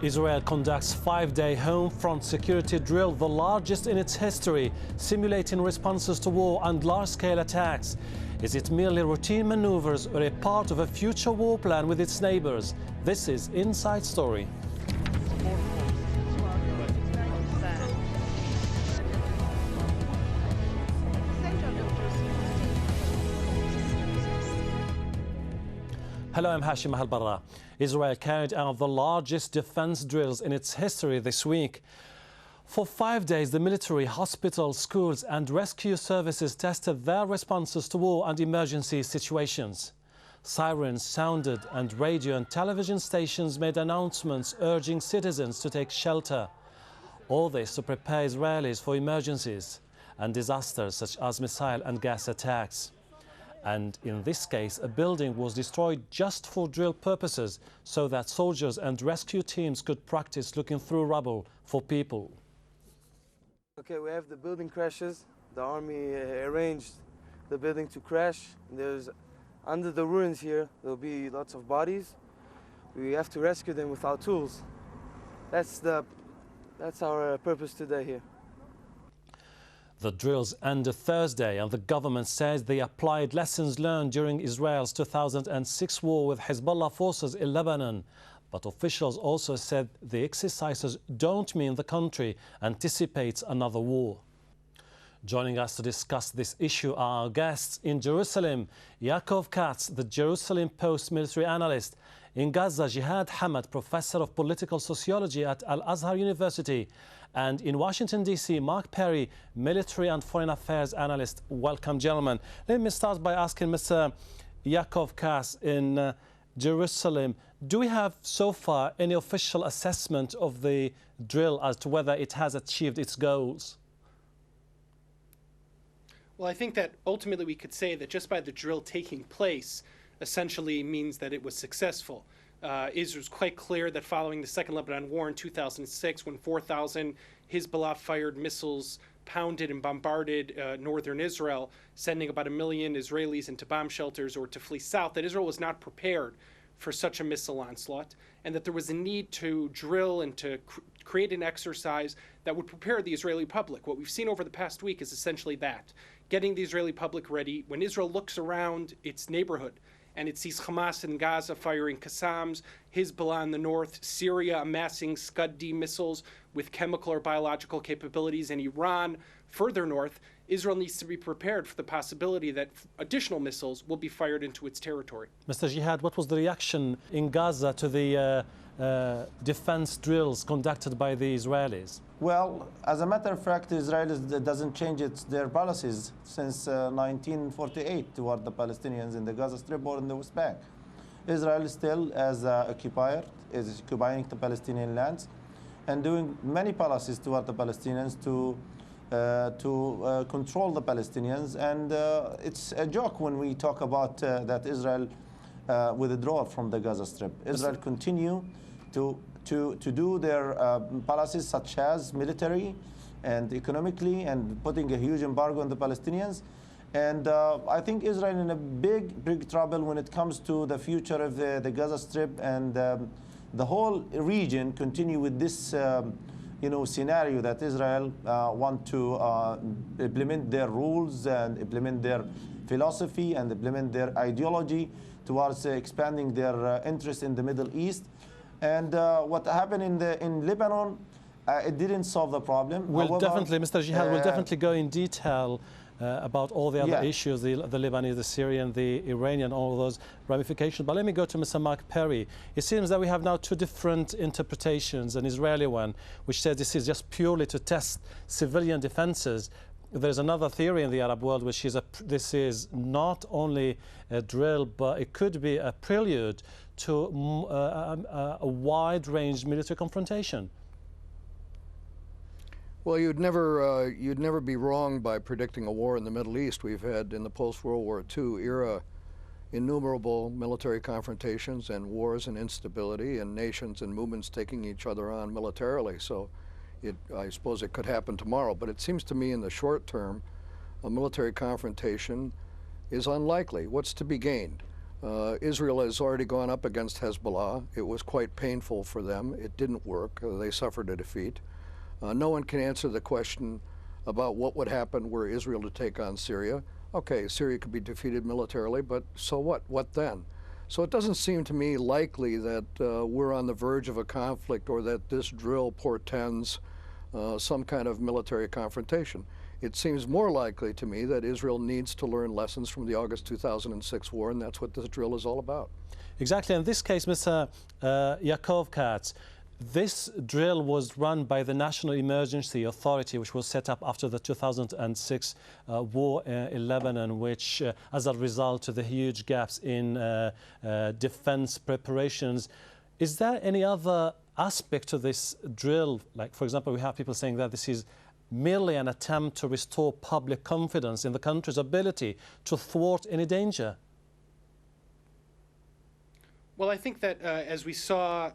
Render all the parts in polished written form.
Israel conducts 5-day home front security drill, the largest in its history, simulating responses to war and large-scale attacks. Is it merely routine maneuvers or a part of a future war plan with its neighbors? This is Inside Story. Hello, I'm Hashim Al-Barra. Israel carried out the largest defense drills in its history this week. For 5 days, the military, hospitals, schools and rescue services tested their responses to war and emergency situations. Sirens sounded and radio and television stations made announcements urging citizens to take shelter. All this to prepare Israelis for emergencies and disasters such as missile and gas attacks. And in this case, a building was destroyed just for drill purposes so that soldiers and rescue teams could practice looking through rubble for people. Okay, we have the building crashes. The army arranged the building to crash. There's under the ruins here, there'll be lots of bodies. We have to rescue them with our tools. That's our purpose today here. The drills ended Thursday, and the government says they applied lessons learned during Israel's 2006 war with Hezbollah forces in Lebanon. But officials also said the exercises don't mean the country anticipates another war. Joining us to discuss this issue are our guests in Jerusalem, Yaakov Katz, the Jerusalem Post military analyst; in Gaza, Jihad Hamad, professor of political sociology at Al-Azhar University; and in Washington, D.C., Mark Perry, military and foreign affairs analyst. Welcome, gentlemen. Let me start by asking Mr. Yaakov Katz in Jerusalem, do we have so far any official assessment of the drill as to whether it has achieved its goals? Well, I think that ultimately we could say that just by the drill taking place essentially means that it was successful. Israel's quite clear that following the Second Lebanon War in 2006, when 4,000 Hezbollah-fired missiles pounded and bombarded northern Israel, sending about 1 million Israelis into bomb shelters or to flee south, that Israel was not prepared for such a missile onslaught, and that there was a need to drill and to create an exercise that would prepare the Israeli public. What we've seen over the past week is essentially that, getting the Israeli public ready. When Israel looks around its neighborhood and it sees Hamas in Gaza firing Qassams, Hezbollah in the north, Syria amassing Scud-D missiles with chemical or biological capabilities, and Iran further north, Israel needs to be prepared for the possibility that additional missiles will be fired into its territory. Mr. Jihad, what was the reaction in Gaza to the defense drills conducted by the Israelis? Well, as a matter of fact, Israel doesn't change their policies since 1948 toward the Palestinians in the Gaza Strip or in the West Bank. Israel still, as occupier, is occupying the Palestinian lands and doing many policies toward the Palestinians to control the Palestinians. And it's a joke when we talk about that Israel withdraw from the Gaza Strip. Israel continue to do their policies such as military and economically and putting a huge embargo on the Palestinians. And I think Israel in a big trouble when it comes to the future of the Gaza Strip, and the whole region continue with this scenario that Israel want to implement their rules and implement their philosophy and implement their ideology towards expanding their interest in the Middle East. And what happened in Lebanon, it didn't solve the problem. We'll definitely, Mr. Jihad, we'll definitely go in detail about all the other issues, the Lebanese, the Syrian, the Iranian, all those ramifications. But let me go to Mr. Mark Perry. It seems that we have now two different interpretations, an Israeli one, which says this is just purely to test civilian defenses. There's another theory in the Arab world, which is this is not only a drill, but it could be a prelude to a wide-range military confrontation. Well, you'd never be wrong by predicting a war in the Middle East. We've had in the post-World War II era innumerable military confrontations and wars and instability and nations and movements taking each other on militarily. So I suppose it could happen tomorrow, but it seems to me in the short term, a military confrontation is unlikely. What's to be gained? Israel has already gone up against Hezbollah. It was quite painful for them. It didn't work. They suffered a defeat. No one can answer the question about what would happen were Israel to take on Syria. Okay, Syria could be defeated militarily, but so what? What then? So it doesn't seem to me likely that we're on the verge of a conflict or that this drill portends some kind of military confrontation. It seems more likely to me that Israel needs to learn lessons from the August 2006 war, and that's what this drill is all about. Exactly. In this case, Mr. Yaakov Katz, this drill was run by the National Emergency Authority, which was set up after the 2006 war in Lebanon, which, as a result of the huge gaps in defense preparations. Is there any other aspect to this drill? Like, for example, we have people saying that this is merely an attempt to restore public confidence in the country's ability to thwart any danger. Well, I think that as we saw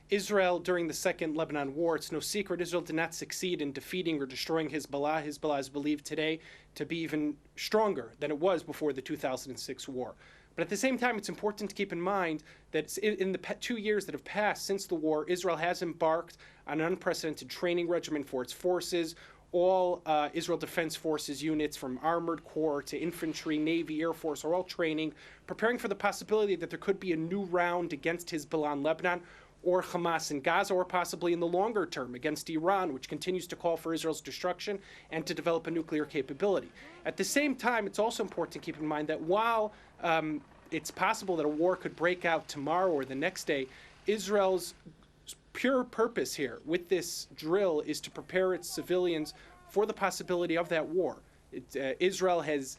Israel during the Second Lebanon War, it's no secret Israel did not succeed in defeating or destroying Hezbollah. Hezbollah is believed today to be even stronger than it was before the 2006 war. But at the same time, it's important to keep in mind that in the 2 years that have passed since the war, Israel has embarked on an unprecedented training regimen for its forces. All Israel Defense Forces units, from Armored Corps to infantry, Navy, Air Force, are all training, preparing for the possibility that there could be a new round against Hezbollah in Lebanon, or Hamas in Gaza, or possibly in the longer term against Iran, which continues to call for Israel's destruction and to develop a nuclear capability. At the same time, it's also important to keep in mind that while it's possible that a war could break out tomorrow or the next day, Israel's pure purpose here with this drill is to prepare its civilians for the possibility of that war. Israel has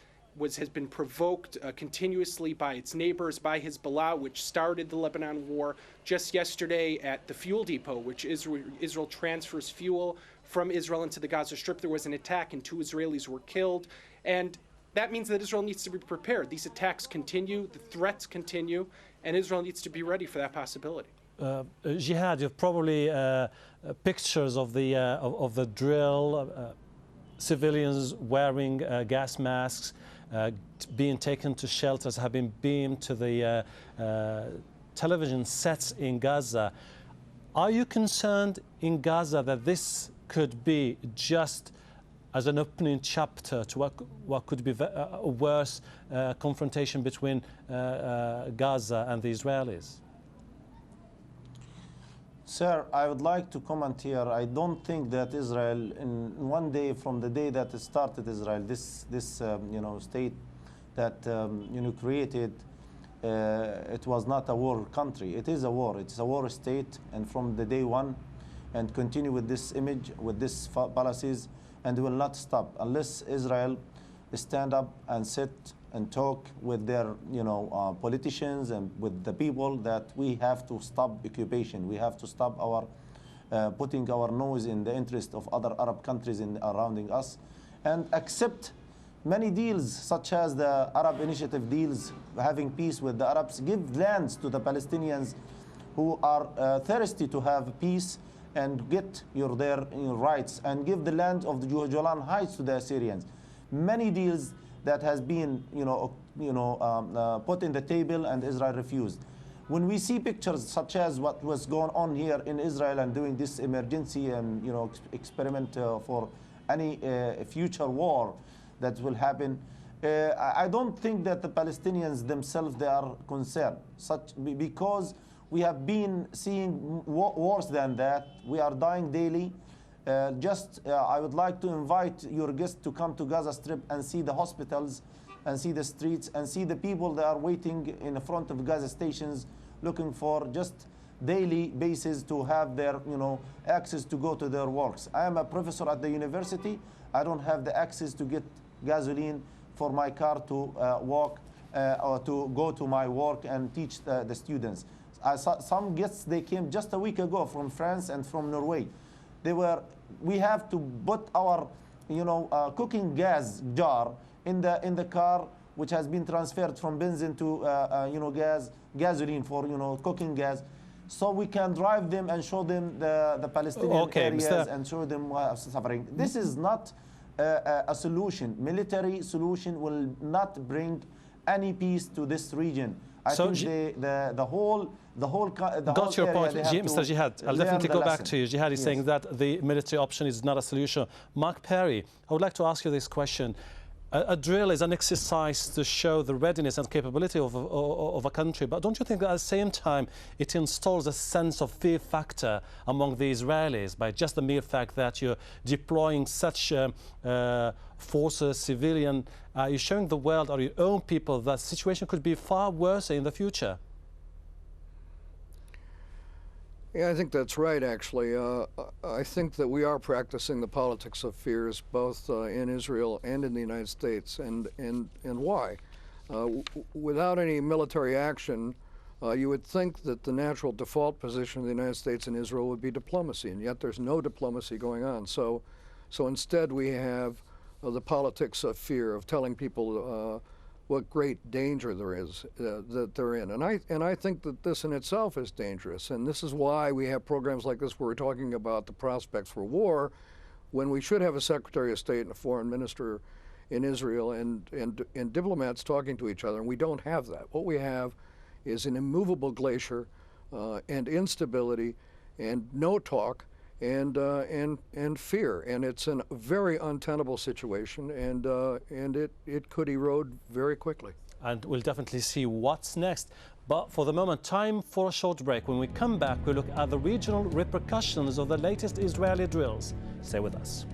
been provoked continuously by its neighbors, by Hezbollah, which started the Lebanon war. Just yesterday at the fuel depot, which Israel transfers fuel from Israel into the Gaza Strip, there was an attack and 2 Israelis were killed. And that means that Israel needs to be prepared. These attacks continue, the threats continue, and Israel needs to be ready for that possibility. Jihad, you have probably pictures of the drill, civilians wearing gas masks, being taken to shelters, have been beamed to the television sets in Gaza. Are you concerned in Gaza that this could be just as an opening chapter to what could be a worse confrontation between Gaza and the Israelis? Sir, I would like to comment here. I don't think that Israel, in one day from the day that it started, Israel, this state that created, it was not a war country. It is a war. It's a war state, and from the day one, and continue with this image, with these policies, and will not stop unless Israel stand up and sit and talk with their politicians and with the people that we have to stop occupation. We have to stop our putting our nose in the interest of other Arab countries surrounding us, and accept many deals such as the Arab Initiative deals, having peace with the Arabs, give lands to the Palestinians who are thirsty to have peace and get their rights, and give the land of the Golan Heights to the Syrians. Many deals that has been put in the table, and Israel refused. When we see pictures such as what was going on here in Israel and doing this emergency and experiment for any future war that will happen, I don't think that the Palestinians themselves they are concerned, because we have been seeing worse than that. We are dying daily. I would like to invite your guests to come to Gaza Strip and see the hospitals, and see the streets, and see the people that are waiting in front of Gaza stations, looking for just daily basis to have their access to go to their works. I am a professor at the university. I don't have the access to get gasoline for my car to walk or to go to my work and teach the students. I saw some guests, they came just a week ago from France and from Norway. We have to put our cooking gas jar in the car, which has been transferred from benzene to gasoline for cooking gas, so we can drive them and show them the Palestinian areas and show them suffering. This is not a solution. Military solution will not bring any peace to this region. I So think the whole got your point, Mr. Jihad. I'll definitely go back to you. Jihad is saying that the military option is not a solution. Mark Perry, I would like to ask you this question. A drill is an exercise to show the readiness and capability of a country, but don't you think that at the same time it installs a sense of fear factor among the Israelis by just the mere fact that you're deploying such forces, civilian, you're showing the world or your own people that the situation could be far worse in the future? Yeah, I think that's right, actually. I think that we are practicing the politics of fears both in Israel and in the United States. And why? Without any military action, you would think that the natural default position of the United States and Israel would be diplomacy, and yet there's no diplomacy going on. So instead we have the politics of fear, of telling people what great danger there is that they're in. And I think that this in itself is dangerous. And this is why we have programs like this where we're talking about the prospects for war, when we should have a Secretary of State and a foreign minister in Israel and diplomats talking to each other. And we don't have that. What we have is an immovable glacier and instability and no talk and fear, and it's a very untenable situation, and it could erode very quickly. And we'll definitely see what's next. But for the moment, time for a short break. When we come back, we'll look at the regional repercussions of the latest Israeli drills. Stay with us.